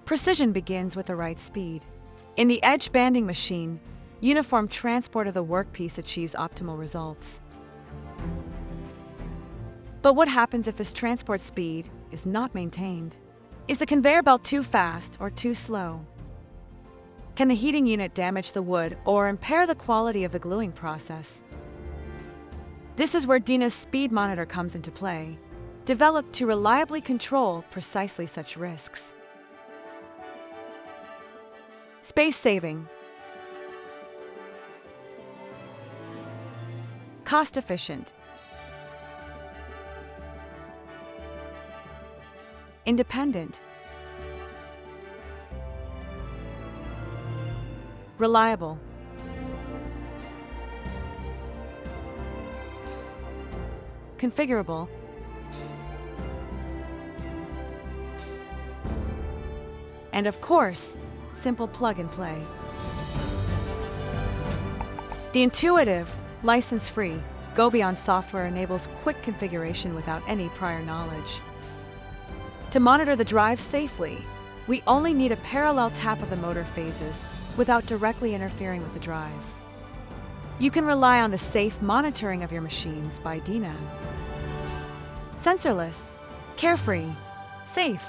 Precision begins with the right speed. In the edge banding machine, uniform transport of the workpiece achieves optimal results. But what happens if this transport speed is not maintained? Is the conveyor belt too fast or too slow? Can the heating unit damage the wood or impair the quality of the gluing process? This is where DINA's speed monitor comes into play, developed to reliably control precisely such risks. Space saving. Cost efficient. Independent. Reliable. Configurable. And of course, simple plug and play. The intuitive, license-free, go-beyond software enables quick configuration without any prior knowledge. To monitor the drive safely, we only need a parallel tap of the motor phases without directly interfering with the drive. You can rely on the safe monitoring of your machines by DINA. Sensorless, carefree, safe.